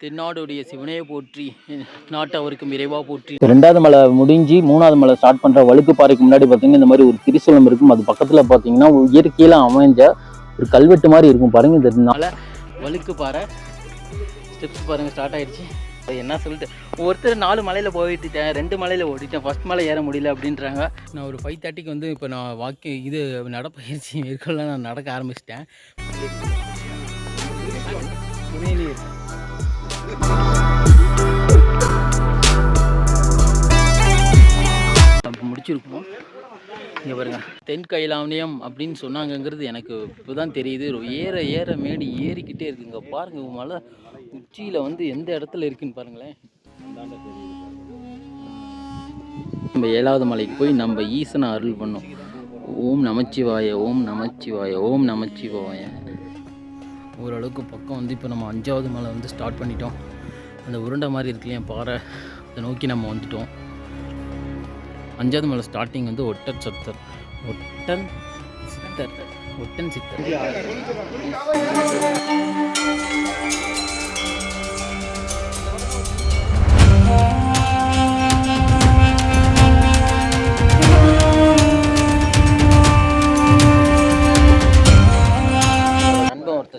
தென்னாடுடைய சிவனையை போற்றி, நாட்டு அவருக்கு இறைவா போற்றி. ரெண்டாவது மலை முடிஞ்சு மூணாவது மலை ஸ்டார்ட் பண்ற வழுக்கு பாறைக்கு முன்னாடி பார்த்தீங்கன்னா இந்த மாதிரி ஒரு திரிசூலம் இருக்கும். அது பக்கத்துல பார்த்தீங்கன்னா இயற்கையில அமைஞ்ச ஒரு கல்வெட்டு மாதிரி இருக்கும் பாருங்க. இதனால வழுக்கு பாறை ஸ்டெப்ஸ் பாருங்க ஸ்டார்ட் ஆயிடுச்சு. என்ன சொல்லிட்டு ஒருத்தர் 4 மலையில் போயிட்டுட்டேன், 2 மலையில் ஓடிட்டேன், ஃபர்ஸ்ட் மலை ஏற முடியல அப்படின்றாங்க. நான் ஒரு 5:30க்கு வந்து இப்போ நான் இது நடப்பயிற்சி மேற்கொள்ள நான் நடக்க ஆரம்பிச்சிட்டேன். முடிச்சிருக்கோம். இங்கே பாருங்க, தென் கைலாவணியம் அப்படின்னு சொன்னாங்கங்கிறது எனக்கு இப்போ தான் தெரியுது. ஏற ஏற மேடி ஏறிக்கிட்டே இருக்குங்க. பாருங்க மலை உச்சியில் வந்து எந்த இடத்துல இருக்குன்னு பாருங்களேன். நம்ம 7வது மலைக்கு போய் நம்ம ஈசனை அருள் பண்ணோம். ஓம் நமச்சிவாய, ஓம் நமச்சிவாய, ஓம் நமச்சிவாய. ஓரளவுக்கு பக்கம் வந்து இப்போ நம்ம 5வது மலை வந்து ஸ்டார்ட் பண்ணிட்டோம். அந்த உருண்டை மாதிரி இருக்கு இல்லையா பாறை, அதை நோக்கி நம்ம வந்துட்டோம். 5வது மலை ஸ்டார்டிங் வந்து ஒட்டன் சித்தர்.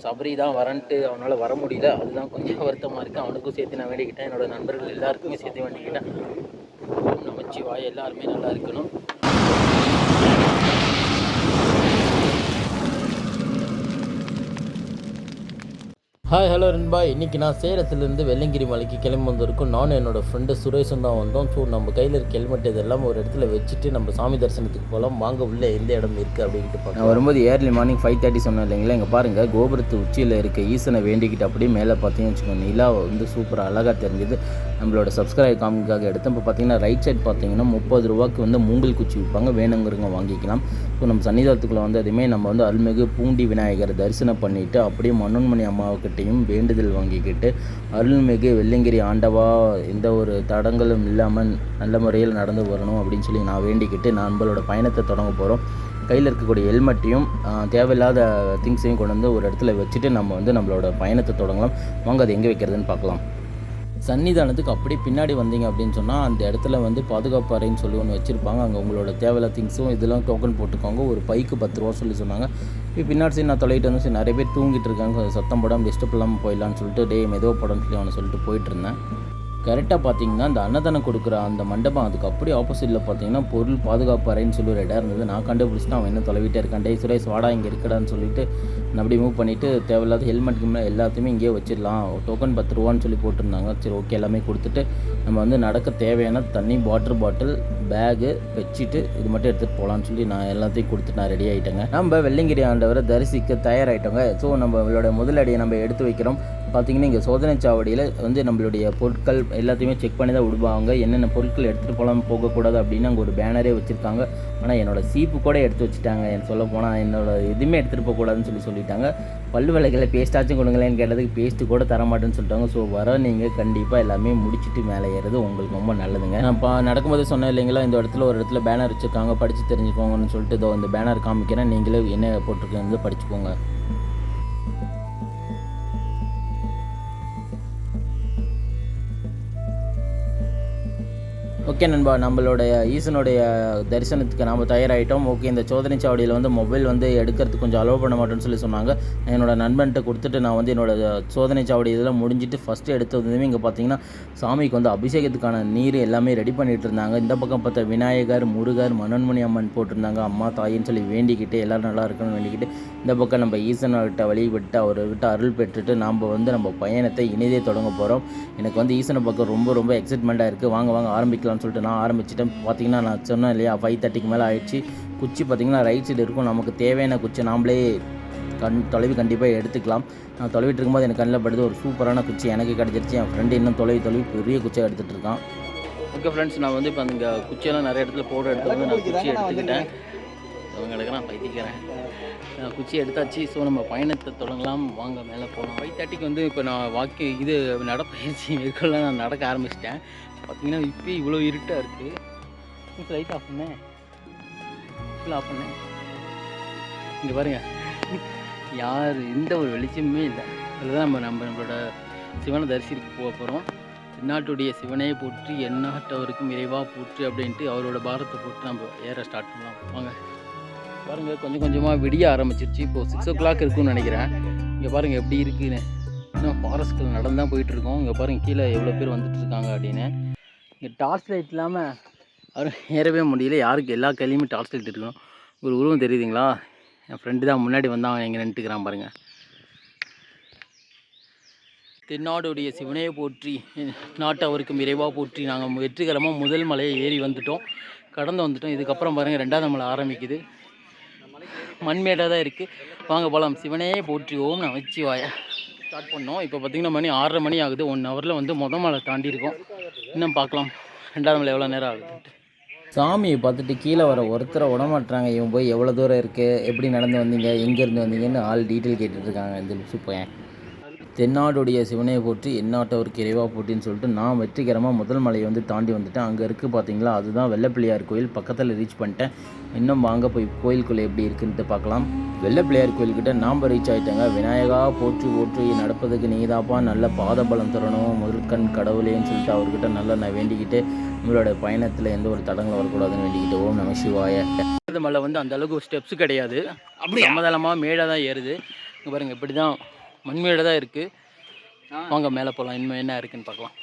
சபரி தான் வரன்ட்டு அவனால் வர முடியல, அதுதான் கொஞ்சம் வருத்தமாக இருக்குது. அவனுக்கும் சேர்த்து நான் வேண்டிக்கிட்டேன், என்னோடய நண்பர்கள் எல்லாருக்குமே சேர்த்து வேண்டிக்கிட்டேன். நமச்சிவாய, எல்லாருமே நல்லா இருக்கணும். ஹாய் ஹலோ நண்பா, இன்றைக்கி நான் சேலத்துலேருந்து வெள்ளங்கிரி மலைக்கு கிளம்பி வந்திருக்கோம். நானும் என்னோடய ஃப்ரெண்டு சுரேஷும் தான் வந்தோம். ஸோ நம்ம கையில் இருக்க ஹெல்மெட் இதெல்லாம் ஒரு இடத்துல வச்சுட்டு நம்ம சாமி தரிசனத்துக்கு போகலாம். வாங்க உள்ளே எந்த இடம் இருக்குது அப்படின்ட்டு பார்க்கலாம். நான் வரும்போது ஏர்லி மார்னிங் 5:30 சொன்னேன் இல்லைங்களா. இங்கே பாருங்கள், கோபுரத்து உச்சியில் இருக்க ஈசனை வேண்டிக்கிட்டு அப்படியே மேலே பார்த்தீங்கன்னு வச்சுக்கோங்க, நிலா வந்து சூப்பராக அழகாக தெரிஞ்சுது. நம்மளோட சப்ஸ்கிரைப் காமிக்காக எடுத்தோம். இப்போ பார்த்தீங்கன்னா ரைட் சைட் பார்த்தீங்கன்னா 30 ரூபாய்க்கு வந்து மூங்கில் குச்சி விற்பாங்க, வேணுங்கிறவங்க வாங்கிக்கலாம். ஸோ நம்ம சன்னிதானத்துக்குள்ளே வந்து அதுவுமே நம்ம வந்து அருள்மிகு பூண்டி விநாயகர் தரிசனம் பண்ணிவிட்டு அப்படியே மன்னன்மணி அம்மாவுக்கிட்டையும் வேண்டுதல் வாங்கிக்கிட்டு அருள்மிகு வெள்ளங்கிரி ஆண்டவா எந்த ஒரு தடங்களும் இல்லாமல் நல்ல முறையில் நடந்து வரணும் அப்படின்னு சொல்லி நான் வேண்டிக்கிட்டு நம்மளோட பயணத்தை தொடங்க போகிறோம். கையில் இருக்கக்கூடிய ஹெல்மெட்டையும் தேவையில்லாத திங்ஸையும் கொண்டு வந்து ஒரு இடத்துல வச்சுட்டு நம்ம வந்து நம்மளோட பயணத்தை தொடங்கலாம். வாங்க அது எங்கே வைக்கிறதுன்னு பார்க்கலாம். சன்னிதானத்துக்கு அப்படியே பின்னாடி வந்தீங்க அப்படின்னு சொன்னால் அந்த இடத்துல வந்து பாதுகாப்பு அறைன்னு சொல்லி ஒன்று வச்சுருப்பாங்க. அங்கே உங்களோட தேவையில்ல திங்ஸும் இதெல்லாம் டோக்கன் போட்டுக்கோங்க. ஒரு பைக்கு 10 ரூபா சொல்லி சொன்னாங்க. இப்போ பின்னாடி சரி நான் தொலைகிட்டு வந்து சரி நிறைய பேர் தூங்கிட்டு இருக்காங்க, சத்தம் போடாமல் டிஸ்டர்ப் இல்லாமல் போயிடலான்னு சொல்லிட்டு டே மெதுவாக போடன்னு சொல்லி அவனை சொல்லிட்டு போயிட்டுருந்தேன். கரெக்டாக பார்த்தீங்கன்னா அந்த அன்னதானம் கொடுக்குற அந்த மண்டபம் அதுக்கு அப்படியே ஆப்போசிட்டில் பார்த்தீங்கன்னா பொருள் பாதுகாப்பு அறைன்னு சொல்லி ஒரு இடம் இருந்தது. நான் கண்டுபிடிச்சிட்டு அவன் இன்னும் தொலைவிட்டே இருக்கான். டே சுரேஷ் வாடா இங்கே இருக்கடான்னு சொல்லிட்டு நான் அப்படி மூவ் பண்ணிவிட்டு தேவையில்லாத ஹெல்மெட்டுக்கு முன்னாடி எல்லாத்தையுமே இங்கேயே வச்சிடலாம். டோக்கன் 10 ரூபான்னு சொல்லி போட்டிருந்தாங்க. சரி ஓகே, எல்லாமே கொடுத்துட்டு நம்ம வந்து நடக்க தேவையான தண்ணி, வாட்டர் பாட்டில், பேகு, பெட்ஷீட்டு இது மட்டும் எடுத்துகிட்டு போகலான்னு சொல்லி நான் எல்லாத்தையும் கொடுத்துட்டு நான் ரெடி ஆகிட்டேங்க. நம்ம வெள்ளங்கிரி ஆண்டவரை தரிசிக்க தயாராகிட்டோங்க. ஸோ நம்மளோட முதலடியை நம்ம எடுத்து வைக்கிறோம். பார்த்திங்கன்னா இங்கே சோதனை சாவடியில் வந்து நம்மளுடைய பொருட்கள் எல்லாத்தையுமே செக் பண்ணி தான் விடுவாங்க. என்னென்ன பொருட்கள் எடுத்துகிட்டு போகலாம் போகக்கூடாது அப்படின்னு அங்கே ஒரு பேனரே வச்சுருக்காங்க. ஆனால் என்னோடய சீப்பு கூட எடுத்து வச்சுட்டாங்க. எனக்கு சொல்ல போனால் என்னோடய எதுவுமே எடுத்துகிட்டு போகக்கூடாதுன்னு சொல்லிட்டாங்க. பல்லு விளக்கில் பேஸ்ட்டாச்சும் கொடுங்களேன்னு கேட்டதுக்கு பேஸ்ட்டு கூட தரமாட்டேன்னு சொல்லிட்டாங்க. ஸோ வர நீங்கள் கண்டிப்பாக எல்லாமே முடிச்சுட்டு மேலே ஏறது உங்களுக்கு ரொம்ப நல்லதுங்க. நான் நடக்கும்போது சொன்னேன் இல்லைங்களா, இந்த இடத்துல ஒரு இடத்துல பேனர் வச்சுருக்காங்க, படித்து தெரிஞ்சுக்கோங்கன்னு சொல்லிட்டு இதோ இந்த பேனர் காமிக்கிறேன், நீங்களே என்ன போட்டிருக்கீங்க படிச்சுக்கோங்க. ஓகே நண்பா, நம்மளுடைய ஈசனுடைய தரிசனத்துக்கு நாம் தயாராகிட்டோம். ஓகே, இந்த சோதனை சாவடியில் வந்து மொபைல் வந்து எடுக்கிறதுக்கு கொஞ்சம் அலோவ் பண்ண மாட்டேன்னு சொல்லி சொன்னாங்க. என்னோடய நண்பன்கிட்ட கொடுத்துட்டு நான் வந்து என்னோடய சோதனை சாவடி இதெல்லாம் முடிஞ்சிட்டு ஃபஸ்ட்டு எடுத்ததுமே இங்கே பார்த்தீங்கன்னா சாமிக்கு வந்து அபிஷேகத்துக்கான நீர் எல்லாமே ரெடி பண்ணிகிட்டு இருந்தாங்க. இந்த பக்கம் பார்த்தா விநாயகர், முருகர், மனோன்மணி அம்மன் போட்டிருந்தாங்க. அம்மா தாயின்னு சொல்லி வேண்டிக்கிட்டு எல்லோரும் நல்லா இருக்கணும்னு வேண்டிக்கிட்டு இந்த பக்கம் நம்ம ஈசன்கிட்ட வழிபட்டு அவர்கிட்ட அருள் பெற்றுட்டு நாம் வந்து நம்ம பயணத்தை இனிதே தொடங்க போகிறோம். எனக்கு வந்து ஈசனை பக்கம் ரொம்ப ரொம்ப எக்ஸைட்மெண்ட்டாக இருக்குது. வாங்க ஆரம்பிக்கலாம் சொல்லிட்டு நான் ஆரம்பிச்சிட்டேன். பார்த்தீங்கன்னா நான் சொன்னேன் இல்லையா 5:30க்கு மேலே ஆயிடுச்சு. குச்சி பார்த்திங்கன்னா ரைட் சைடு இருக்கும். நமக்கு தேவையான குச்சி நாம்ளே தொலைவி கண்டிப்பாக எடுத்துக்கலாம். நான் தொலைவிட்டு இருக்கும்போது எனக்கு கண்ணில் படுது ஒரு சூப்பரான குச்சி எனக்கு கிடச்சிருச்சு. என் ஃப்ரெண்டு இன்னும் தொலைவி பெரிய குச்சியாக எடுத்துகிட்டு இருக்கான். ஓகே ஃப்ரெண்ட்ஸ், நான் வந்து இப்போ அந்த குச்சியெல்லாம் நிறைய இடத்துல போட எடுத்து வந்து நான் குச்சி எடுத்துக்கிட்டேன். அவங்க எடுக்கிறேன் பைத்திக்கிறேன், குச்சி எடுத்தாச்சு. ஸோ நம்ம பயணத்தை தொடங்கலாம், வாங்க மேலே போகலாம். 5:30க்கு வந்து இப்போ நான் நடப்பயிற்சி மேற்கொள்ள நான் நடக்க ஆரம்பிச்சிட்டேன். பார்த்தீங்கன்னா இப்போ இவ்வளோ இருட்டாக இருக்குது. லைட் ஆஃப் பண்ணேன், ஆஃப் பண்ணேன். இங்கே பாருங்கள், யார் எந்த ஒரு வெளிச்சமே இல்லை. அதில் தான் நம்மளோட சிவனை தரிசிக்க போக போகிறோம். தென்னாட்டுடைய சிவனே போற்றி எந்நாட்டவருக்கும் இறைவா போற்றி அப்படின்ட்டு அவரோட பாரத்தை போட்டு நம்ம ஏற ஸ்டார்ட் பண்ணலாம். வாங்க பாருங்கள், கொஞ்சம் கொஞ்சமாக விடிய ஆரம்பிச்சிருச்சு. இப்போது 6 o'clock இருக்குன்னு நினைக்கிறேன். இங்கே பாருங்கள் எப்படி இருக்குன்னு. இன்னும் ஃபாரஸ்ட்டில் நடந்து தான் போயிட்டுருக்கோம். இங்கே பாருங்கள் கீழே எவ்வளோ பேர் வந்துட்டுருக்காங்க அப்படின்னு. இங்கே டார்ச் லைட் இல்லாமல் யாரும் ஏறவே முடியல. யாருக்கு எல்லா கையிலையுமே டார்ச் லைட் இருக்கணும். ஒரு உருவம் தெரியுதுங்களா? என் ஃப்ரெண்டு தான் முன்னாடி வந்தான், எங்கே நின்றுக்கிறான் பாருங்கள். தென்னாடுடைய சிவனையை போற்றி நாட்டவருக்கும் இறைவா போற்றி. நாங்கள் வெற்றிகரமாக முதல் மலையை ஏறி வந்துட்டோம், கடந்து வந்துட்டோம். இதுக்கப்புறம் பாருங்கள் 2வது மலை ஆரம்பிக்குது. மண்மேடாக தான் இருக்குது. வாங்க போகலாம். சிவனே போற்றி ஓம் நமச்சிவாய. ஸ்டார்ட் பண்ணோம். இப்போ பார்த்திங்கன்னா மணி 6:30 மணி ஆகுது. 1 ஹவரில் வந்து மலை தாண்டி இருக்கோம். இன்னும் பார்க்கலாம் 2வது மலை எவ்வளோ நேரம் ஆகுது. சாமியை பார்த்துட்டு கீழே வர ஒருத்தரை விடமாட்டுறாங்க. இவன் போய் எவ்வளோ தூரம் இருக்குது, எப்படி நடந்து வந்தீங்க, எங்கேருந்து வந்தீங்கன்னு ஆள் டீட்டெயில் கேட்டுட்ருக்காங்க. இந்த லிப்ஸு பையன். தென்னாடுடைய சிவனையை போற்றி எந்நாட்டவருக்கு இறைவா போட்டின்னு சொல்லிட்டு நான் வெற்றிகரமாக முதல் மலையை வந்து தாண்டி வந்துட்டேன். அங்கே இருக்குது பார்த்தீங்களா, அதுதான் வெள்ளப்பிள்ளையார் கோயில். பக்கத்தில் ரீச் பண்ணிட்டேன். இன்னும் வாங்க போய் கோயிலுக்குள்ளே எப்படி இருக்குன்ட்டு பார்க்கலாம். வெள்ளப்பிள்ளையார் கோயில்கிட்ட நாம் ரீச் ஆகிட்டேங்க. விநாயகா போற்றி போற்றி, நடப்பதுக்கு நீதாப்பா, நல்ல பாதபலம் தரணும் முதல்கண் கடவுளேன்னு சொல்லிட்டு அவர்கிட்ட நல்லா நான் வேண்டிக்கிட்டு நம்மளோட பயணத்தில் எந்த ஒரு தடங்களும் வரக்கூடாதுன்னு வேண்டிக்கிட்டு ஓம் நம சிவாய. இந்த மலை வந்து அந்த அளவுக்கு ஸ்டெப்ஸ் கிடையாது, அப்படி சமதளமாக மேடாக தான் ஏறுது. இங்கே பாருங்கள் இப்படி தான் மண்மேடாக தான் இருக்குது. வாங்க மேலே போகலாம், இன்னும் என்ன இருக்குதுன்னு பார்க்கலாம்.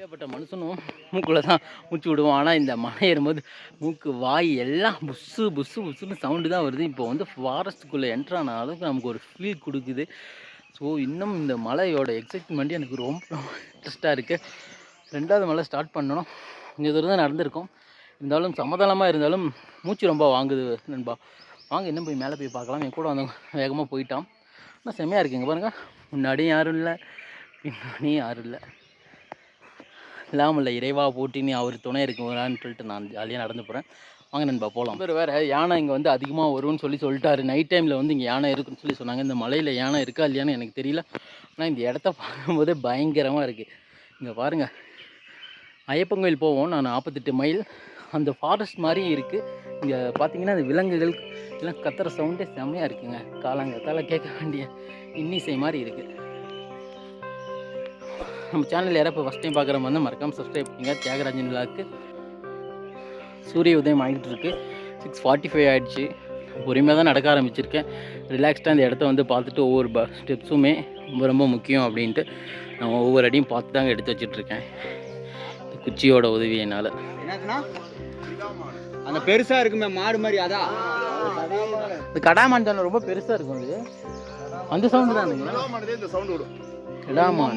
ஏற்பட்ட மனுஷனும் மூக்குள்ளே தான் மூச்சு விடுவோம். ஆனால் இந்த மலை ஏறும்போது மூக்கு வாய் எல்லாம் புஸ்ஸு புஸ்ஸு புஸ்ஸுன்னு சவுண்டு தான் வருது. இப்போ வந்து ஃபாரஸ்ட்டுக்குள்ளே என்ட்ரான அளவுக்கு நமக்கு ஒரு ஃபீல் கொடுக்குது. ஸோ இன்னும் இந்த மலையோட எக்ஸைட்மெண்ட் எனக்கு ரொம்ப இன்ட்ரெஸ்ட்டாக இருக்குது. 2வது மலை ஸ்டார்ட் பண்ணணும். இந்த தூரம் தான் நடந்திருக்கோம். இருந்தாலும் சமதளமாக இருந்தாலும் மூச்சு ரொம்ப வாங்குது நண்பா. வாங்க இன்னும் போய் மேலே போய் பார்க்கலாம். என் கூட வந்தவங்க வேகமாக போயிட்டான். ஆனால் செம்மையாக இருக்குங்க பாருங்கள். முன்னாடியும் யாரும் இல்லை, பின்னாடியும் யாரும் இல்லை. இல்லாமல் இறைவா போட்டின்னு அவர் துணை இருக்குங்களான்னு சொல்லிட்டு நான் ஜாலியாக நடந்து போகிறேன். வாங்க நண்பா போகலாம். வேறு யானை இங்கே வந்து அதிகமாக வரும்னு சொல்லிட்டாரு. நைட் டைமில் வந்து இங்கே யானை இருக்குன்னு சொல்லி சொன்னாங்க. இந்த மலையில் யானை இருக்கா இல்லையான்னு எனக்கு தெரியல. ஆனால் இந்த இடத்த பார்க்கும்போதே பயங்கரமாக இருக்குது. இங்கே பாருங்கள், ஐயப்பன் கோயில் போவோம். நான் 48 மைல் அந்த ஃபாரஸ்ட் மாதிரியும் இருக்குது. இங்கே பார்த்தீங்கன்னா அந்த விலங்குகள் எல்லாம் கத்துற சவுண்டே செம்மையாக இருக்குங்க. காலங்காத்தால கேட்க வேண்டிய இன்னிசை மாதிரி இருக்குது. நம்ம சேனல் யாராவது இப்போ ஃபஸ்ட் டைம் பார்க்குற மாதிரி மறக்காமல் சப்ஸ்கிரைப் பண்ணுங்க. தியாகராஜன் விழாவுக்கு சூரிய உதயம் ஆகிட்டு இருக்கு. 6:45 ஆகிடுச்சு. பொறுமையாக தான் நடக்க ஆரம்பிச்சிருக்கேன். ரிலாக்ஸ்டாக இந்த இடத்த வந்து பார்த்துட்டு ஒவ்வொரு ஸ்டெப்ஸுமே ரொம்ப ரொம்ப முக்கியம் அப்படின்ட்டு நான் ஒவ்வொரு அடியும் பார்த்து தாங்க எடுத்து வச்சிட்ருக்கேன் குச்சியோட உதவியினால். அந்த பெருசா இருக்குமே மாடு மாதிரி, அதான் இந்த கடாமான் தானே ரொம்ப பெருசாக இருக்கும். அது அந்த சவுண்டு தானுங்க.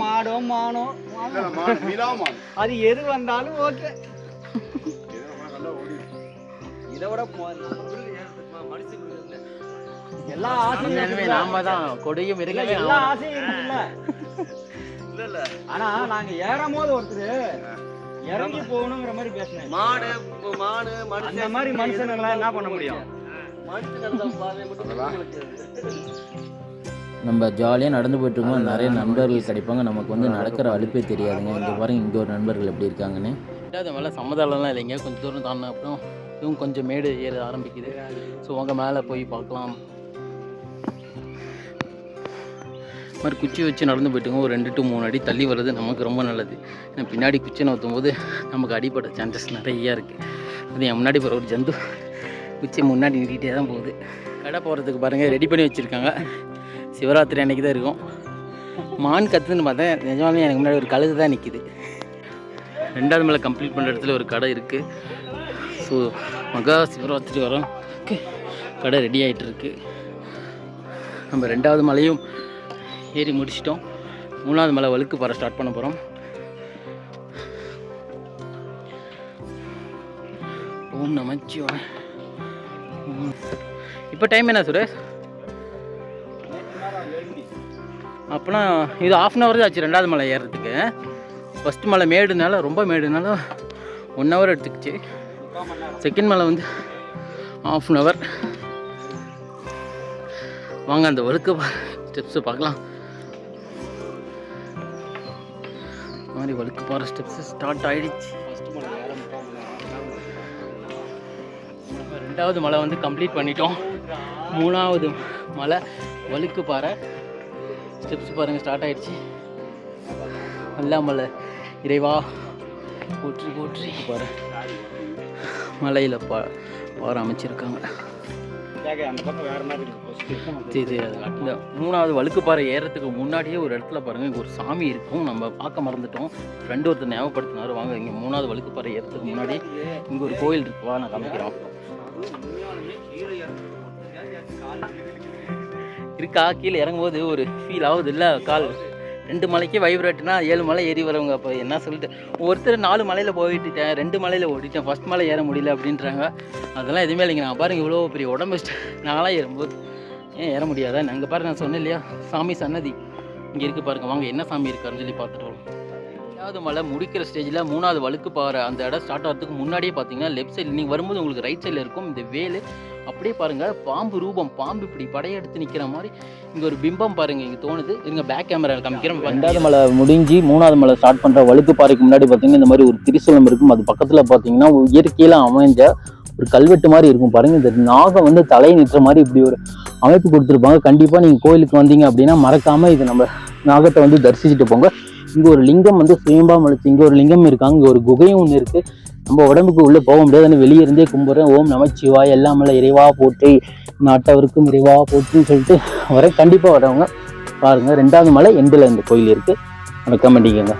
மாடோ மானோ அது எது வந்தாலும் ஓகே. இதை விட எல்லா ஆசையும் நாம தான் கொடையும் இருக்கல, எல்லா ஆசையும் இருக்குல்ல. இல்ல ஆனா நாங்க ஏறும் போது ஒருத்தர் இறங்கி போகணுங்கிற மாதிரி பேசினேன். மாடு அந்த மாதிரி மனுஷனுங்களா என்ன பண்ண முடியும்? நம்ம ஜாலியாக நடந்து போயிட்டுருக்கோம். நிறைய நண்பர்கள் கிடைப்பாங்க. நமக்கு வந்து நடக்கிற அலுப்பே தெரியாதுங்க. இங்கே பாருங்கள், இங்கே ஒரு நண்பர்கள் எப்படி இருக்காங்கன்னு. 2வது மலை சம்மதளம்லாம் இல்லைங்க, கொஞ்சம் தூரம் தாண்டின அப்புறம் இதுவும் கொஞ்சம் மேடு ஏற ஆரம்பிக்குது. ஸோ அங்கே மேலே போய் பார்க்கலாம். இது மாதிரி குச்சி வச்சு நடந்து போய்ட்டுங்க. ஒரு 2 to 3 அடி தள்ளி வர்றது நமக்கு ரொம்ப நல்லது. ஏன்னா பின்னாடி குச்சி நவுத்தும் போது நமக்கு அடிப்பட்ட சான்சஸ் நிறையா இருக்குது. அது என் முன்னாடி போகிற ஒரு ஜந்து குச்சி முன்னாடி நிறுத்திட்டே தான் போகுது. கடை போகிறதுக்கு பாருங்கள் ரெடி பண்ணி வச்சுருக்காங்க. சிவராத்திரி அன்றைக்கி தான் இருக்கும். மான் கற்றுன்னு பார்த்தேன், நிஜமாலுமே எனக்கு முன்னாடி ஒரு கழுது தான் நிற்கிது. 2வது மலை கம்ப்ளீட் பண்ணுற இடத்துல ஒரு கடை இருக்குது. ஸோ மகா சிவராத்திரி வரோம் கடை ரெடி ஆகிட்டுருக்கு. நம்ம 2வது மலையும் ஏறி முடிச்சிட்டோம். 3வது மலை வழுக்கு பாறை ஸ்டார்ட் பண்ண போகிறோம். ஓம் நமச்சிவாய. இப்போ டைம் என்ன சுரேஷ்? அப்போனா இது 1/2 hour தான் ஆச்சு 2வது மலை ஏறுறதுக்கு. ஃபஸ்ட்டு மலை மேடுனால ரொம்ப மேடுனால 1 hour எடுத்துக்கிச்சு. செகண்ட் மலை வந்து 1/2 hour. வாங்க அந்த வழுக்கு ஸ்டெப்ஸை பார்க்கலாம். இந்த மாதிரி வழுக்கு போகிற ஸ்டெப்ஸு ஸ்டார்ட் ஆகிடுச்சு. 2வது மலை வந்து கம்ப்ளீட் பண்ணிட்டோம். 3வது மலை வழுக்கு பாறை ஸ்டெப்ஸ் பாருங்கள் ஸ்டார்ட் ஆகிடுச்சு. அல்லாமலை இறைவா போற்றி போற்றி. பாரு மலையில் பாறை அமைச்சிருக்காங்க. அந்த பக்கம் வேற மாதிரி சரி இந்த 3வது வழுக்குப்பாறை ஏறத்துக்கு முன்னாடியே ஒரு இடத்துல பாருங்கள் இங்கே ஒரு சாமி இருக்கும். நம்ம பார்க்க மறந்துட்டோம். ஃப்ரெண்டு ஒருத்தர் ஞாபகப்படுத்தினார். வாங்க இங்கே 3வது வழுக்குப்பாறை ஏறத்துக்கு முன்னாடி இங்கே ஒரு கோயில் இருக்குவா, நான் காமிக்கிறோம். இருக்கா கீழே இறங்கும்போது ஒரு ஃபீல் ஆகுது இல்லை? கால் 2 மலைக்கே வைப்ரேட்னா 7 மலை ஏறி வரவங்க. அப்போ என்ன சொல்லிட்டு ஒருத்தர் 4 மலையில் போயிட்டுட்டேன், 2 மலையில் ஓடிட்டேன், ஃபஸ்ட் மலை ஏற முடியல அப்படின்றாங்க. அதெல்லாம் எதுவுமே இல்லைங்க. நான் பாருங்கள் இவ்வளோ பெரிய உடம்பு வச்சுட்டு நாங்களாம் ஏறும்போது ஏன் ஏற முடியாதா? அங்கே பாருங்க, நான் சொன்னேன் இல்லையா சாமி சன்னதி இங்கே இருக்குது பாருங்கள். வாங்க என்ன சாமி இருக்காருன்னு சொல்லி பார்த்துட்டு வரோம். 2வது மலை முடிக்கிற ஸ்டேஜில் 3வது வழுக்குப்பாறை அந்த இடம் ஸ்டார்ட் ஆகிறதுக்கு முன்னாடியே பார்த்தீங்கன்னா லெஃப்ட் சைடில் நீங்கள் வரும்போது உங்களுக்கு ரைட் சைடில் இருக்கும் இந்த வேலு. அப்படியே பாருங்கள் பாம்பு ரூபம், பாம்பு இப்படி படையெடுத்து நிற்கிற மாதிரி இங்கே ஒரு பிம்பம் பாருங்கள் இங்கே தோணுது. இங்கே பேக் கேமரா காமிக்கிறோம். 2வது மலை முடிஞ்சு 3வது மலை ஸ்டார்ட் பண்ணுற வழுக்குப்பாறைக்கு முன்னாடி பார்த்தீங்கன்னா இந்த மாதிரி ஒரு திரிசூலம் இருக்கும். அது பக்கத்தில் பார்த்தீங்கன்னா இயற்கையில் அமைஞ்ச ஒரு கல்வெட்டு மாதிரி இருக்கும் பாருங்கள். இந்த நாகம் வந்து தலையை நிற்கிற மாதிரி இப்படி ஒரு அமைப்பு கொடுத்துருப்பாங்க. கண்டிப்பாக நீங்கள் கோயிலுக்கு வந்தீங்க அப்படின்னா மறக்காமல் இது நம்ம நாகத்தை வந்து தரிசிச்சுட்டு போங்க. இங்கே ஒரு லிங்கம் வந்து சுயம்பா முளைச்சு இங்கே ஒரு லிங்கம் இருக்காங்க. இங்கே ஒரு குகையும் ஒன்று இருக்குது. நம்ம உடம்புக்கு உள்ளே போக முடியாது, வெளியே இருந்தே கும்பிட்றேன். ஓம் நமச்சிவாய் எல்லாமல்ல இறைவா போற்றி, நாட்டவருக்கும் இறைவா போற்றின்னு சொல்லிட்டு வர கண்டிப்பாக வரவங்க பாருங்கள். 2வது மலை எண்டில் இந்த கோயில் இருக்குது. வணக்கம் பண்ணிக்கோங்க.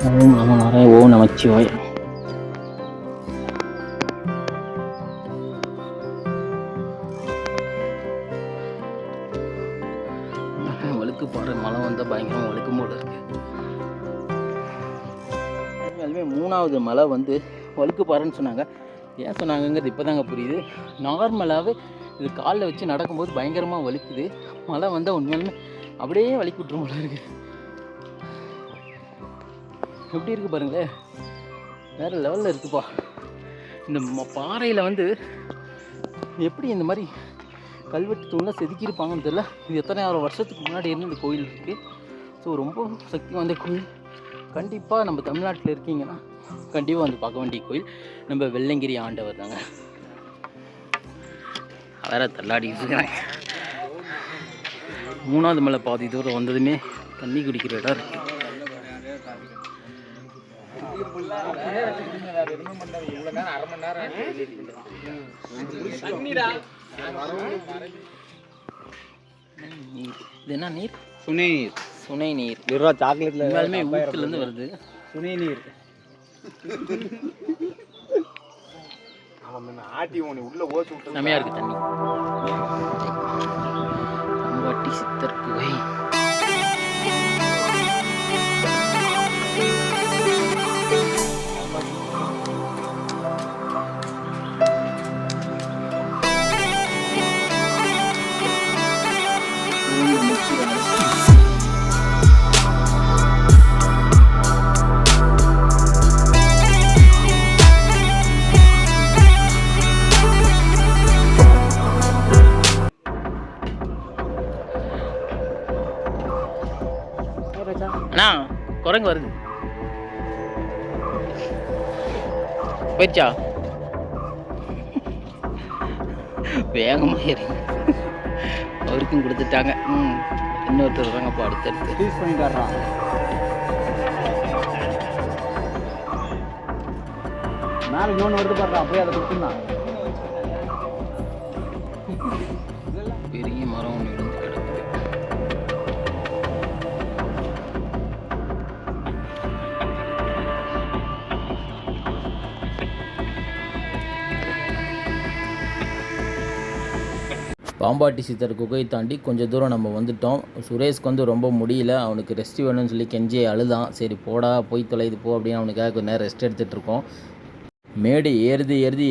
ஓம் நம நாராயண, ஓம் நமச்சிவாய். வழுக்குப்பாறை மலை வந்தால் பயங்கரமாக வழுக்கும் போல இருக்குது. 3வது மலை வந்து வழுக்குப்பாறைன்னு சொன்னாங்க. ஏன் சொன்னாங்கங்கிறது இப்போ தாங்க புரியுது. நார்மலாகவே இது காலில் வச்சு நடக்கும்போது பயங்கரமாக வலிக்குது. மழை வந்தால் உண்மையாலுமே அப்படியே வலிக்கு விட்டுரும் போல இருக்குது. எப்படி இருக்குது பாருங்களேன், வேறு லெவலில் இருக்குப்பா. இந்த பாறையில் வந்து எப்படி இந்த மாதிரி கல்வெட்டு தூண்லாம் செதுக்கியிருப்பாங்கன்னு தெரியல. இது எத்தனை 6 வருஷத்துக்கு முன்னாடி இருந்து இந்த கோயில் இருக்குது. ஸோ ரொம்ப சக்தி வாய்ந்த கோயில். கண்டிப்பாக நம்ம தமிழ்நாட்டில் இருக்கீங்கன்னா கண்டிப்பாக வந்து பார்க்க வேண்டிய கோயில் நம்ம வெள்ளங்கிரி ஆண்டவர் தாங்க. வேற தள்ளாடிட்டு இருக்கிறாங்க. 3வது மலை பாதி தூரம் வந்ததுமே தண்ணி குடிக்கிற இடம் இருக்கு. இது என்ன நீர்? சுனை நீர். சுனை நீர். சாக்லேட்ல ஊத்துலேருந்து வருது சுனை நீர். செமையா இருக்கு தண்ணி. பாம்பாட்டி சித்தர் குகை. அண்ணா குரங்கு வருது. போயிடுச்சா? வேகமாக ஏறி அவருக்கும் கொடுத்துட்டாங்க. இன்னொருத்தர் வராங்கப்பா அடுத்தடுத்து யூஸ் பண்ணிட்டு வர்றான். மேலே இன்னொன்று வருது பாடுறான். அப்படியே அதை கொடுத்துருந்தான். பெரிய மரம் ஒன்று விழுந்து கிடக்குது. பாம்பாட்டி சித்தர் குகை தாண்டி கொஞ்சம் தூரம் நம்ம வந்துட்டோம். சுரேஷ்க்கு வந்து ரொம்ப முடியல, அவனுக்கு ரெஸ்ட் வேணும்னு சொல்லி கெஞ்சி அழுதான். சரி போடா போய் தொலைது போ அப்படின்னு அவனுக்காக கொஞ்சம் நேரம் ரெஸ்ட் எடுத்துகிட்டு இருக்கோம். மேடு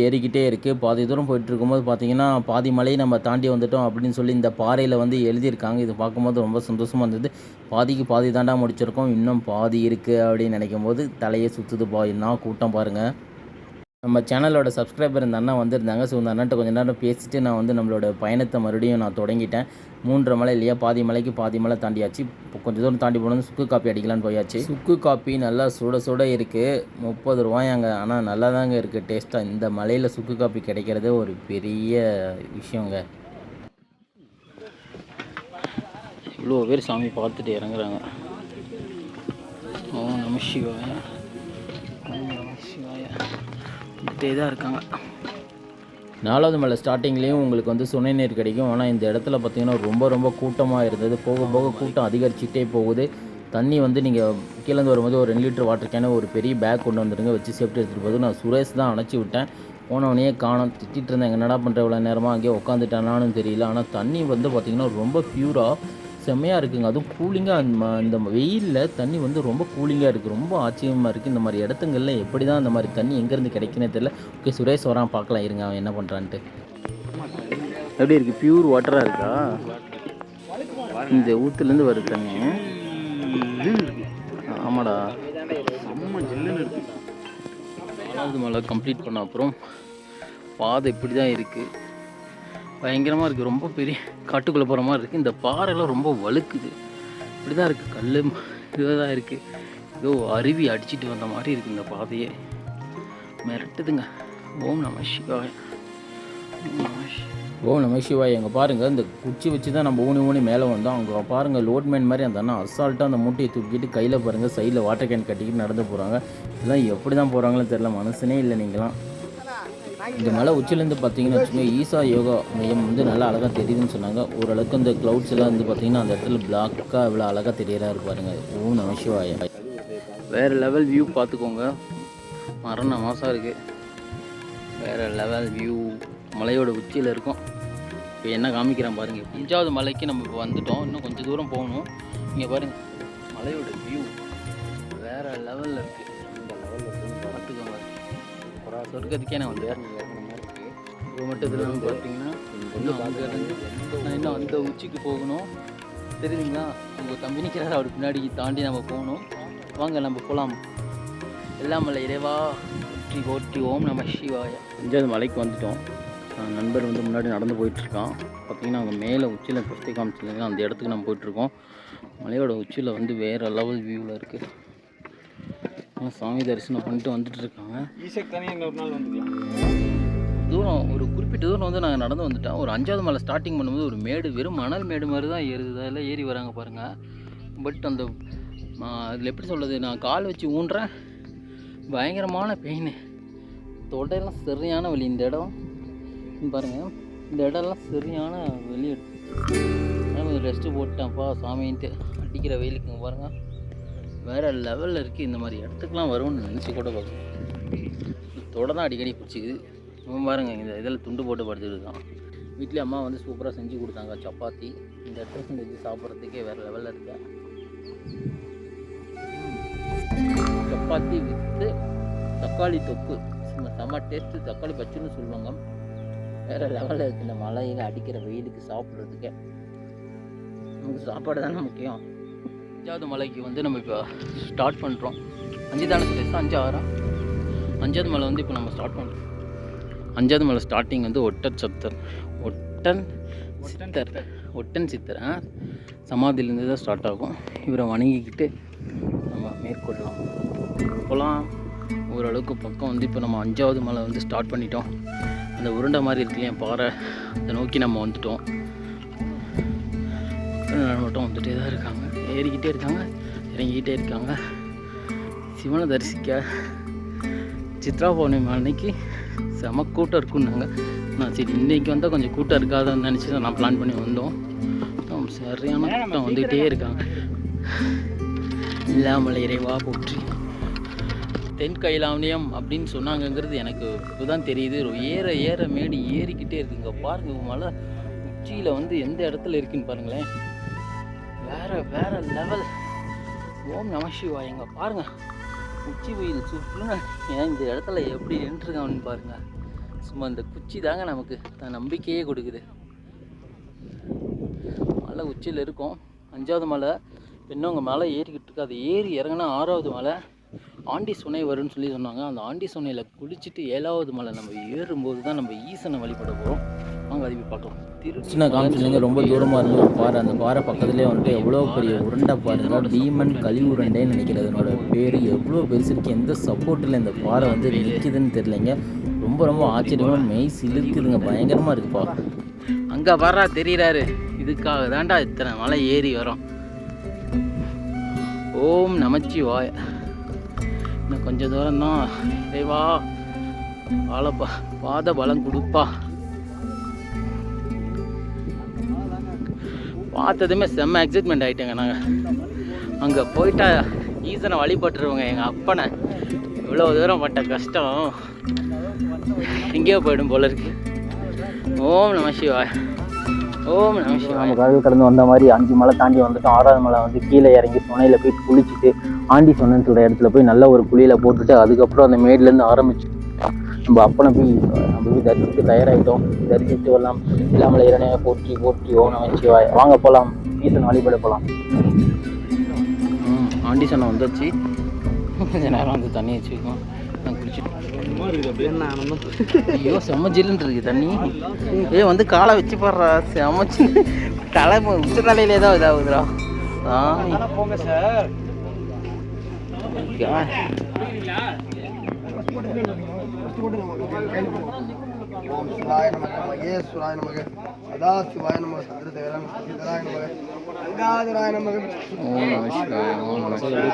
ஏறிக்கிட்டே இருக்குது. பாதி தூரம் போயிட்டு இருக்கும்போது பார்த்தீங்கன்னா பாதி மலையை நம்ம தாண்டி வந்துட்டோம் அப்படின்னு சொல்லி இந்த பாறையில் வந்து எழுதியிருக்காங்க. இது பார்க்கும்போது ரொம்ப சந்தோஷமாக இருந்தது. பாதிக்கு பாதி தாண்டா முடிச்சிருக்கோம், இன்னும் பாதி இருக்குது அப்படின்னு நினைக்கும் போது தலையே சுற்றுதுப்பா. என்ன கூட்டம் பாருங்கள். நம்ம சேனலோட சப்ஸ்கிரைபர் இந்த அண்ணா வந்திருந்தாங்க. ஸோ இந்த அண்ணன்ட்ட கொஞ்சம் நேரம் பேசிவிட்டு நான் வந்து நம்மளோட பயணத்தை மறுபடியும் நான் தொடங்கிட்டேன். 3.5 மலை இல்லையா, பாதி மலைக்கு பாதி மலை தாண்டியாச்சு. இப்போ கொஞ்சம் தூரம் தாண்டி போனது சுக்கு காப்பி அடிக்கலான்னு போயாச்சு. சுக்கு காப்பி நல்லா சுட இருக்குது. 30 ரூபாயாங்க. ஆனால் நல்லா தாங்க இருக்குது டேஸ்ட்டாக. இந்த மலையில் சுக்கு காப்பி கிடைக்கிறதே ஒரு பெரிய விஷயங்க. இவ்வளோ பேர் சாமி பார்த்துட்டு இறங்குறாங்க. ஓம் நம சிவாய, ஓம் நம சிவாய. வந்துட்டே தான் இருக்காங்க. 4வது மலை ஸ்டார்டிங்லேயும் உங்களுக்கு வந்து சுனை நீர் கிடைக்கும். ஆனால் இந்த இடத்துல பார்த்திங்கன்னா ரொம்ப ரொம்ப கூட்டமாக இருந்தது. போக போக கூட்டம் அதிகரிச்சுட்டே போகுது. தண்ணி வந்து நீங்கள் கீழேருந்து வரும்போது ஒரு 2 லிட்டர் வாட்டர் கேனை ஒரு பெரிய பேக் கொண்டு வந்துடுங்க, வச்சு சேஃப்டி எடுத்துகிட்டு போகுது. நான் சுரேஷ் தான் அணைச்சி விட்டேன். போனவனையே காணோம். திட்டிகிட்டு இருந்தேன், என்னடா பண்ணுற இவ்வளோ நேரமாக அங்கேயே உட்காந்துட்டானான்னு தெரியல. ஆனால் தண்ணி வந்து பார்த்திங்கன்னா ரொம்ப பியூராக செம்மையாக இருக்குங்க. அதுவும் கூலிங்காக, இந்த வெயிலில் தண்ணி வந்து ரொம்ப கூலிங்காக இருக்குது. ரொம்ப ஆச்சரியமாக இருக்குது. இந்த மாதிரி இடத்துங்களில் எப்படி தான் இந்த மாதிரி தண்ணி எங்கேருந்து கிடைக்குன்னே தெரியல. ஓகே, சுரேஷ் வரான், பார்க்கலாம் இருங்க அவன் என்ன பண்ணுறான்ட்டு. எப்படி இருக்குது? பியூர் வாட்டராக இருக்கா? இந்த ஊற்றுலேருந்து வருது தண்ணி. ஆமாடா, செம்ம ஜில்லுன்னு இருக்குது. 4வது மலை கம்ப்ளீட் பண்ண அப்புறம் பாதை இப்படி தான் இருக்குது. பயங்கரமாக இருக்குது. ரொம்ப பெரிய காட்டுக்குள்ளே போகிற மாதிரி இருக்குது. இந்த பாறைலாம் ரொம்ப வழுக்குது. இப்படி தான் இருக்குது. கல் இதுவாக தான் இருக்குது. ஏதோ அருவி அடிச்சுட்டு வந்த மாதிரி இருக்குது இந்த பாதையே. மிரட்டுதுங்க. ஓம் நம சிவாய, ஓம் நம சிவாய. ஓம் நம சிவாய். எங்கே பாருங்கள், இந்த குச்சி வச்சு தான் நம்ம ஊனி மேலே வந்தோம். அங்கே பாருங்கள், லோட்மேன் மாதிரி அந்த அண்ணா அசால்ட்டாக அந்த மூட்டையை தூக்கிட்டு கையில் பாருங்கள் சைடில் வாட்டர் கேன் கட்டிக்கிட்டு நடந்து போகிறாங்க. இதெல்லாம் எப்படி தான் போகிறாங்களோ தெரில, மனசுனே இல்லை நீங்களாம். இந்த மலை உச்சிலேருந்து பார்த்தீங்கன்னு வச்சுக்கோங்க, ஈசா யோகா மையம் வந்து நல்லா அழகாக தெரியுதுன்னு சொன்னாங்க. ஓரளவுக்கு இந்த க்ளவுட்ஸ் எல்லாம் வந்து பார்த்திங்கன்னா அந்த இடத்துல பிளாக்காக இவ்வளோ அழகாக தெரியறா இருப்பாருங்க. ஓம் நம சிவாய. வேறு லெவல் வியூ பார்த்துக்கோங்க. மரண மாதம் இருக்குது. வேறு லெவல் வியூ. மலையோட உச்சியில் இருக்கும். இப்போ என்ன காமிக்கிறேன் பாருங்கள். 5வது மலைக்கு நம்ம இப்போ வந்துட்டோம். இன்னும் கொஞ்சம் தூரம் போகணும். இங்கே பாருங்கள், மலையோட வியூ வேறு லெவலில் இருக்குது. இந்த லெவலில் இருக்குது, பார்த்துக்கோங்க. சொர்க்கத்துக்கே நான் வந்து இப்போ மட்டும் இதில் வந்து பார்த்தீங்கன்னா இன்னும் அங்கேருந்து நான் இன்னும் அந்த உச்சிக்கு போகணும். தெரியுதுங்களா? உங்கள் தம்பி நிற்கிறாரு, அவர் பின்னாடி தாண்டி நம்ம போகணும். வாங்க நம்ம போகலாம். எல்லாம் மலை இறைவா போற்றி போற்றி, ஓம் நம சிவாய. 5வது மலைக்கு வந்துட்டோம். நண்பர் வந்து முன்னாடி நடந்து போயிட்டுருக்கான். பார்த்திங்கன்னா அங்கே மேலே உச்சியில் ஃபஸ்ட்டே காமிச்சிருந்தாங்க, அந்த இடத்துக்கு நம்ம போயிட்டுருக்கோம். மலையோட உச்சியில் வந்து வேறு லெவல் வியூவில் இருக்குது. சாமி தரிசனம் பண்ணிட்டு வந்துட்டு இருக்காங்க. தூரம் ஒரு குறிப்பிட்ட தூரம் வந்து நாங்கள் நடந்து வந்துட்டோம். ஒரு 5வது மலை ஸ்டார்டிங் பண்ணும்போது ஒரு மேடு, வெறும் மணல் மேடு மாதிரி தான் ஏறுது. அதெல்லாம் ஏறி வராங்க பாருங்கள். பட் அந்த அதில் எப்படி சொல்கிறது, நான் கால் வச்சு ஊன்றேன், பயங்கரமான பெயின். தொடையெல்லாம் சரியான வலி. இந்த இடம் பாருங்கள், இந்த இடம்லாம் சரியான வெளியே கொஞ்சம் ரெஸ்ட்டு போட்டேன்ப்பா சாமின்ட்டு. அடிக்கிற வெயிலுக்குங்க பாருங்கள், வேறு லெவலில் இருக்குது. இந்த மாதிரி இடத்துக்குலாம் வரும்னு நினச்சி கூட பார்க்கணும். தொடை தான் அடிக்கடி பிடிச்சிக்குது. பாருங்கள், இந்த இதில் துண்டு போட்டு படுத்துக்கிட்டு தான். வீட்டில் அம்மா வந்து சூப்பராக செஞ்சு கொடுத்தாங்க சப்பாத்தி. இந்த இடத்துல செஞ்சு சாப்பிட்றதுக்கே வேறு லெவலில் இருக்கு. சப்பாத்தி வித்து தக்காளி தொக்கு, செம்ம டேஸ்ட்டு. தக்காளி பச்சுன்னு சொல்லுவாங்க. வேறு லெவலில் இருக்குது. இந்த மலையில் அடிக்கிற வெயிலுக்கு சாப்பிட்றதுக்கே நமக்கு சாப்பாடு தானே முக்கியம். 5வது மலைக்கு வந்து நம்ம இப்போ ஸ்டார்ட் பண்ணுறோம். 5 தானே ஸ்டேஸ், 5 6 5வது மலை வந்து இப்போ நம்ம ஸ்டார்ட் பண்ணுறோம். 5வது மலை ஸ்டார்டிங் வந்து ஒட்டன் சித்தர் சமாதியிலேருந்து தான் ஸ்டார்ட் ஆகும். இவரை வணங்கிக்கிட்டு நம்ம மேற்கொள்ளலாம் போகலாம். ஓரளவுக்கு பக்கம் வந்து இப்போ நம்ம 5வது மலை வந்து ஸ்டார்ட் பண்ணிட்டோம். அந்த உருண்டை மாதிரி இருக்கு இல்லையா பாறை, அதை நோக்கி நம்ம வந்துட்டோம். மட்டும் வந்துகிட்டே தான் இருக்காங்க, ஏறிக்கிட்டே இருக்காங்க, இறங்கிக்கிட்டே இருக்காங்க. சிவனை தரிசிக்க சித்ரா பௌர்ணமி அன்னைக்கு செம கூட்டம் இருக்குன்னாங்க. நான் சரி இன்றைக்கி வந்தால் கொஞ்சம் கூட்டம் இருக்காதுன்னு நினச்சி தான் நான் பிளான் பண்ணி வந்தோம். சரியான கூட்டம் வந்துக்கிட்டே இருக்காங்க. இல்லாமல் இறைவா போற்றி. தென் கைலாவணியம் அப்படின்னு சொன்னாங்கங்கிறது எனக்கு இப்போ தான் தெரியுது. ஏற மேடு ஏறிக்கிட்டே இருக்குங்க. பாருங்கள், மலை உச்சியில் வந்து எந்த இடத்துல இருக்குன்னு பாருங்களேன். வேற லெவல். ஓம் நம சிவாய. எங்க பாருங்கள், உச்சி வெயில் சுற்றுன்னு ஏன் இந்த இடத்துல எப்படி நின்றுருக்கான்னு பாருங்கள். சும்மா இந்த குச்சி தாங்க நமக்கு நம்பிக்கையே கொடுக்குது. மலை உச்சியில் இருக்கும். 5வது மலை இன்னும் அங்கே மலை ஏறிக்கிட்டு இருக்கு. அது ஏறி இறங்கினா 6வது மலை ஆண்டி சுனை வரும்னு சொல்லி சொன்னாங்க. அந்த ஆண்டி சுனையில் குளிச்சுட்டு 7வது மலை நம்ம ஏறும்போது தான் நம்ம ஈசனை வழிபட போகிறோம். வாங்க அதை போய் பார்க்கலாம். சின்ன காமிச்சிங்க, ரொம்ப தூரமாக இருந்து ஒரு பாறை. அந்த பாறை பக்கத்துலேயே வந்துட்டு எவ்வளோ பெரிய உருண்டை பாருங்க, பீமன் கழி உருண்டைன்னு நினைக்கிறது அதனோட பேர். எவ்வளோ பெருசு இருக்குது, எந்த சப்போர்ட்டில் இந்த பாறை வந்து நிற்கிதுன்னு தெரியலைங்க. ரொம்ப ரொம்ப ஆச்சரியமாக மெய் சிலிருக்குதுங்க, பயங்கரமாக இருக்குப்பா. அங்கே வர்றா தெரிகிறாரு, இதுக்காக தாண்டா இத்தனை மலை ஏறி வரோம். ஓம் நமச்சிவாய. இன்னும் கொஞ்சம் தூரம்தான். இறைவா வாழப்பா, பாத பலம் கொடுப்பா. பார்த்ததுமே செம்ம எக்ஸைட்மெண்ட் ஆகிட்டேங்க. நாங்கள் அங்கே போயிட்டா ஈசனை வழிபட்டுருவோங்க. எங்கள் அப்பனை இவ்வளோ தூரம் பட்ட கஷ்டம் எங்கேயோ போயிடும் போல இருக்கு. ஓம் நம சிவாய், ஓம் நம சிவாய். நம்ம கடல் கடந்து வந்த மாதிரி 5 மலை தாண்டி வந்துட்டோம். 6வது மலை வந்து கீழே இறங்கி துணையில் போய் குளிச்சுட்டு ஆண்டி சொன்னேன்னு சொல்கிற இடத்துல போய் நல்ல ஒரு குளியில் போட்டுட்டு அதுக்கப்புறம் அந்த மேட்லேருந்து ஆரம்பிச்சு நம்ம அப்பனை போய் தரிசித்து தயாராகிட்டோம். தரிசித்து வரலாம். இல்லாமல் இறைவனையை போற்றி போற்றி ஓம் நம சிவாய். வாங்க போகலாம், ஈசன் வழிபட போகலாம். ஆண்டி சொன்ன வந்துச்சு. கொஞ்ச நேரம் வந்து தண்ணி வச்சுருக்கோம். நான் குளிச்சுட்டு ஐயோ செம்ம ஜில்லுன்னு இருக்குது தண்ணி. வந்து காலை வச்சு போடுறா செம்மச்சு. தலை உச்ச தலையிலே தான் இதாகுதுடா. போங்க சார். ஓம் சிவாய நமக, மகேஸ்வராய நமக, சதாசிவாய நமக, சந்திரதேவராய நமக, சீதராய நமக, கங்காதராய நமக. ஓம் நம சிவாய, ஓம் நம சிவாய,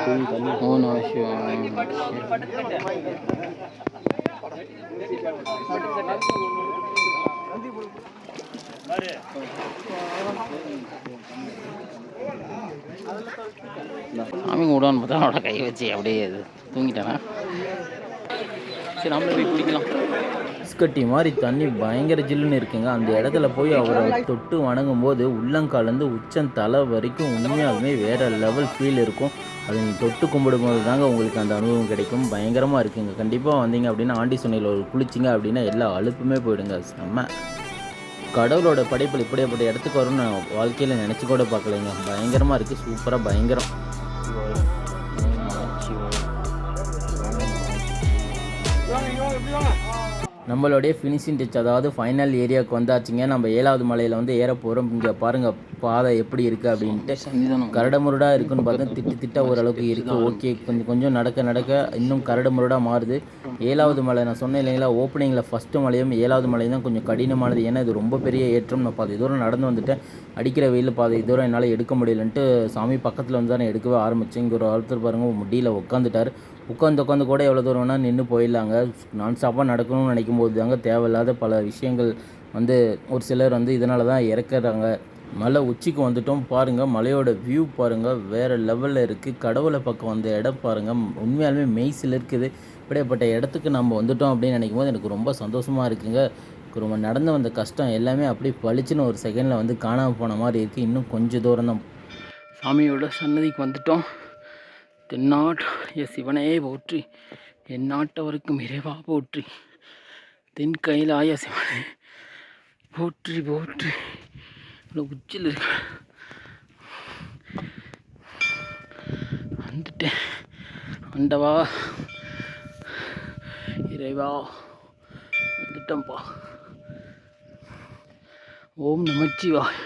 ஓம் நம சிவாய. சாமி கூடான்னு பார்த்தா அவனோட கை வச்சு அப்படியே தூங்கிட்டானா. சரி நம்மள போய் குடிக்கலாம். கட்டி மாதிரி தண்ணி பயங்கர ஜில்லுன்னு இருக்குங்க. அந்த இடத்துல போய் அவரை தொட்டு வணங்கும் போது உள்ளங்காலேருந்து உச்சம் தலை வரைக்கும் உண்மையாலுமே வேறு லெவல் ஃபீல் இருக்கும். அதை நீங்கள் தொட்டு கும்பிடும் போது தாங்க உங்களுக்கு அந்த அனுபவம் கிடைக்கும். பயங்கரமாக இருக்குங்க. கண்டிப்பாக வந்தீங்க அப்படின்னா ஆண்டி சொன்னையில் ஒரு குளிச்சிங்க அப்படின்னா எல்லா அலுப்புமே போயிடுங்க. செம்ம கடவுளோட படைப்பில் இப்படிப்பட்ட இடத்துக்கு வரும்னு நான் வாழ்க்கையில் நினச்சி கூட பார்க்கலைங்க. பயங்கரமாக இருக்குது, சூப்பராக பயங்கரம். நம்மளுடைய ஃபினிஷிங் டச், அதாவது ஃபைனல் ஏரியாவுக்கு வந்தாச்சுங்க. நம்ம 7வது மலையில் வந்து ஏற போகிறோம். இங்கே பாருங்கள் பாதை எப்படி இருக்குது அப்படின்ட்டு. கரடுமுரடாக இருக்குன்னு பார்த்தா திட்ட ஓரளவுக்கு இருக்குது. ஓகே, கொஞ்சம் நடக்க இன்னும் கரடுமுரடாக மாறுது. 7வது மலை நான் சொன்னேன் இல்லைங்களா, ஓப்பனிங்கில் ஃபஸ்ட்டு மலையும் 7வது மலையும் தான் கொஞ்சம் கடினமானது. ஏன்னா இது ரொம்ப பெரிய ஏற்றம். நான் பாதி தூரம் நடந்து வந்துட்டேன். அடிக்கிற வெயில் பாதி தூரம் என்னால் எடுக்க முடியலன்ட்டு சாமி பக்கத்தில் வந்து தான் எடுக்கவே ஆரம்பித்தேன். இங்கே ஒரு ஆளுத்தர் பாருங்கள் முடியல உட்காந்துட்டார். உட்காந்து கூட எவ்வளோ தூரம் வேணால் நின்று போயிடலாங்க. நான் ஸ்டாப்பாக நடக்கணும்னு நினைக்கும் போது தாங்க தேவையில்லாத பல விஷயங்கள் வந்து ஒரு சிலர் வந்து இதனால தான் இறக்குறாங்க. மலை உச்சிக்கு வந்துட்டோம். பாருங்கள் மலையோட வியூ பாருங்கள், வேறு லெவலில் இருக்குது. கடவுளை பக்கம் வந்த இடம் பாருங்கள், உண்மையாலுமே மெய்சில் இருக்குது. இப்படிப்பட்ட இடத்துக்கு நம்ம வந்துட்டோம் அப்படின்னு நினைக்கும் போது எனக்கு ரொம்ப சந்தோஷமாக இருக்குங்க. ரொம்ப நடந்து வந்த கஷ்டம் எல்லாமே அப்படியே பளிச்சுன்னு ஒரு செகண்டில் வந்து காணாமல் போன மாதிரி இருக்குது. இன்னும் கொஞ்சம் தூரம் தான். சாமியோட சன்னதிக்கு வந்துட்டோம். தென்னாட்டு சிவனே போற்றி, என் நாட்டவருக்கும் இறைவா போற்றி, தென் கையிலாய சிவனே போற்றி போற்றி. இவ்வளோ உச்சில் இருக்கு. வந்துட்டேன் ஆண்டவா, இறைவா வந்துட்டோம்ப்பா. ஓம் நமச்சிவாய்,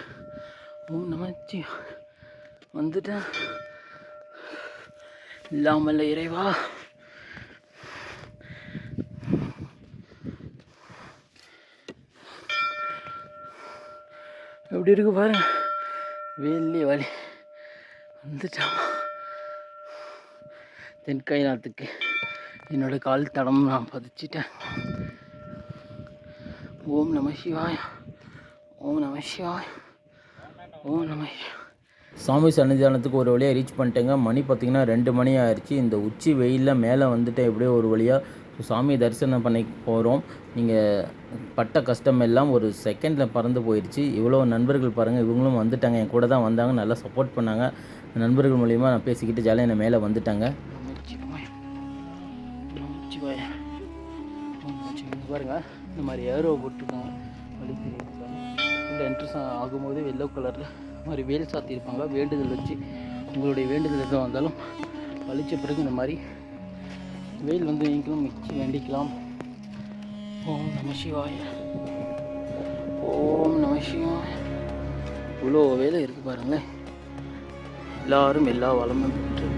ஓம் நமச்சிவாய். வந்துட்டேன். இல்லாமல் இறைவா, எப்படி இருக்கு பாருங்க. வேலி வலி வந்துட்டாமா. தென்கைநாத்துக்கு என்னோட கால் தடம் நான் பதிச்சிட்டேன். ஓம் நம சிவாய், ஓம் நம சிவாய், ஓம் நம சிவாய். சாமி சன்னிதானத்துக்கு ஒரு வழியாக ரீச் பண்ணிட்டேங்க. மணி பார்த்திங்கன்னா 2 மணி ஆயிடுச்சு. இந்த உச்சி வெயிலில் மேலே வந்துட்டேன் எப்படியோ ஒரு வழியாக. சாமியை தரிசனம் பண்ணி போகிறோம். நீங்கள் பட்ட கஷ்டம் எல்லாம் ஒரு செகண்டில் பறந்து போயிடுச்சு. இவ்வளோ நண்பர்கள் பாருங்கள், இவங்களும் வந்துட்டாங்க, என் கூட தான் வந்தாங்க, நல்லா சப்போர்ட் பண்ணாங்க. நண்பர்கள் மூலிமா நான் பேசிக்கிட்டு ஜாலியாக என்னை மேலே வந்துட்டாங்க. பாருங்கள் இந்த மாதிரி ஏரோ போட்டுருக்காங்க. வழி தெரியுது. இந்த என்ட்ரன்ஸ் ஆகும்போது எல்லோ கலரில் மாதிரி வேல் சாத்தியிருப்பாங்க. வேண்டுதல் வச்சு உங்களுடைய வேண்டுதல் எதுவும் வந்தாலும் வலிச்ச பிறகு இந்த மாதிரி வேல் வந்து நீங்களும் மிச்சி வேண்டிக்கலாம். ஓம் நம சிவாய, ஓம் நம சிவாய. இவ்வளோ வேலை இருக்குது பாருங்களேன். எல்லாரும் எல்லா வளமும் பெற்று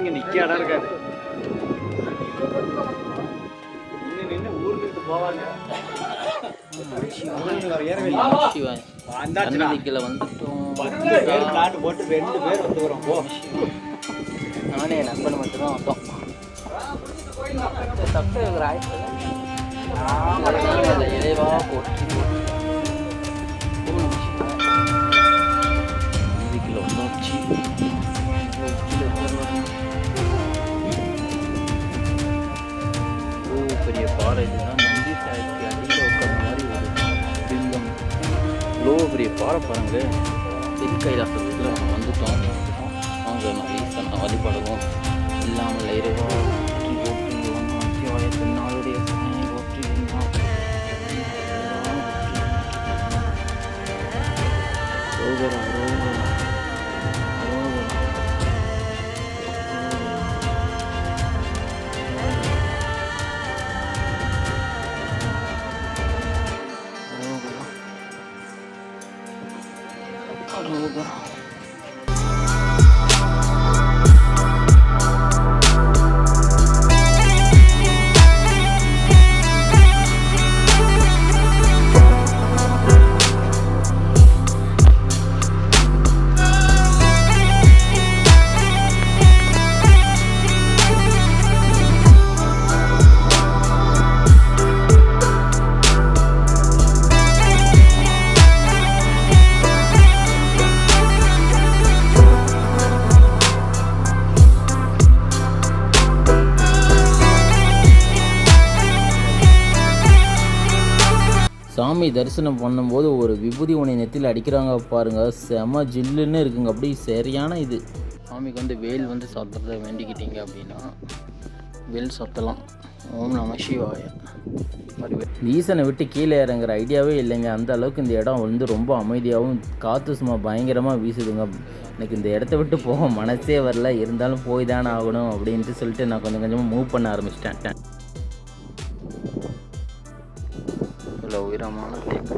இங்க நிக்க இடம் இருக்காது. நின்னு ஊருக்கு இருந்து போவாங்க. சிவாய் சன்னதிக்குள்ள வந்துட்டோம். 10 பேர் பிளாட் போட்டு 2 பேர் வந்து வரோம். போ. நானே என் நண்பன் மட்டும்தான் வந்தோம். தப்பு இறைவா போட்டு இதுக்குள்ள வந்தாச்சு. பெரிய பாறை இதுதான். நந்தி சாய்க்கு அடியில் உட்கார மாதிரி ஒரு பிம்பம். இவ்வளோ பெரிய பாறை பாருங்க. தென் கைலாசத்தில் வந்துட்டோம். அவங்க நம்ம ஈசனை வழிபடுவோம். இல்லாமல் இறைவா போற்றி போற்றி அத்தியாய பெண்ணாளுடைய சனை போற்றி ரோகரா ரோகரா ரோகரா. சாமி தரிசனம் பண்ணும்போது ஒரு விபூதி உனை நெத்தியில் அடிக்கிறாங்க பாருங்க. செம ஜில்லுன்னு இருக்குங்க. அப்படி சரியான இது. சாமிக்கு வந்து வேல் வந்து சாத்துறத வேண்டிக்கிட்டீங்க அப்படின்னா வேல் சாத்தலாம். ஓம் நம சிவாய. ஈசனை விட்டு கீழே இறங்குற ஐடியாவே இல்லைங்க. அந்த அளவுக்கு இந்த இடம் வந்து ரொம்ப அமைதியாகவும் காற்று சும்மா பயங்கரமாக வீசுதுங்க. எனக்கு இந்த இடத்த விட்டு போக மனசே வரல. இருந்தாலும் போய் தானே ஆகணும் அப்படின்ட்டு சொல்லிட்டு நான் கொஞ்சம் கொஞ்சமாக மூவ் பண்ண ஆரம்பிச்சிட்டேன். இவ்வளோ உயரமான தேக்கு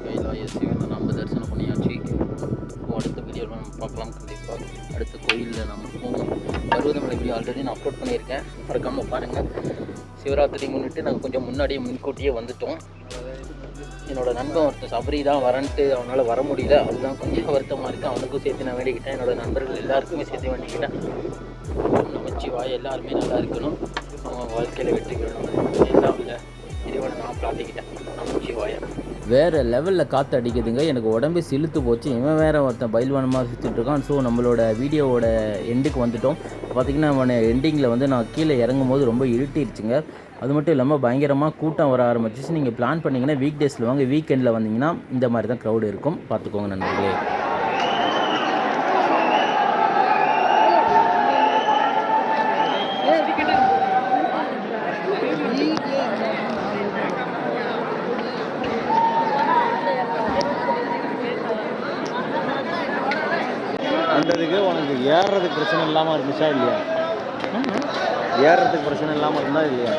கைலாய சிவனை நம்ம தரிசனம் பண்ணியாச்சு. அடுத்த வீடியோவில் நம்ம பார்க்கலாம். கண்டிப்பாக அடுத்த கோயிலில் நம்ம போகணும். பருவதமலை வீடியோ ஆல்ரெடி நான் அப்லோட் பண்ணியிருக்கேன். மறக்காமல் பாருங்கள். சிவராத்திரி முன்னிட்டு நாங்கள் கொஞ்சம் முன்கூட்டியே வந்துட்டோம். என்னோட நண்பன் ஒருத்தர் சபரி தான் வரன்ட்டு அவனால் வர முடியல. அதுதான் கொஞ்சம் வருத்தமாக இருக்குது. அவனுக்கும் சேர்த்து நான் வேண்டிக்கிட்டேன். என்னோடய நண்பர்கள் எல்லாருக்குமே சேர்த்து வேண்டிக்கிட்டேன். நமச்சிவாய் எல்லாருமே நல்லா இருக்கணும். அவங்க வாழ்க்கையில் வெற்றி பெறணும். எல்லாம் இல்லை இறைவனை நான் பிரார்த்திக்கிட்டேன். நமச்சிவாய். வேறு லெவலில் காற்று அடிக்குதுங்க. எனக்கு உடம்பே சிலுத்து போச்சு. இவன் வேறு ஒருத்தன் பயில்வானமாக சுற்றிட்டு இருக்கான். ஸோ நம்மளோட வீடியோவோட எண்டுக்கு வந்துட்டோம். பார்த்திங்கன்னா அவனை எண்டிங்கில் வந்து நான் கீழே இறங்கும் போது ரொம்ப இருட்டிடுச்சுங்க. அது மட்டும் இல்லாமல் பயங்கரமாக கூட்டம் வர ஆரம்பிச்சிச்சு. நீங்கள் பிளான் பண்ணிங்கன்னா வீக் டேஸில் வாங்க. வீக்கெண்டில் வந்தீங்கன்னா இந்த மாதிரி தான் க்ரௌடு இருக்கும். பார்த்துக்கோங்க நண்பர்களே. வந்ததுக்கு உனக்கு ஏறுறதுக்கு பிரச்சனை இல்லாமல் இருந்துச்சா இல்லையா? ஏறுறதுக்கு பிரச்சனை இல்லாமல் இருந்தால் இல்லையா?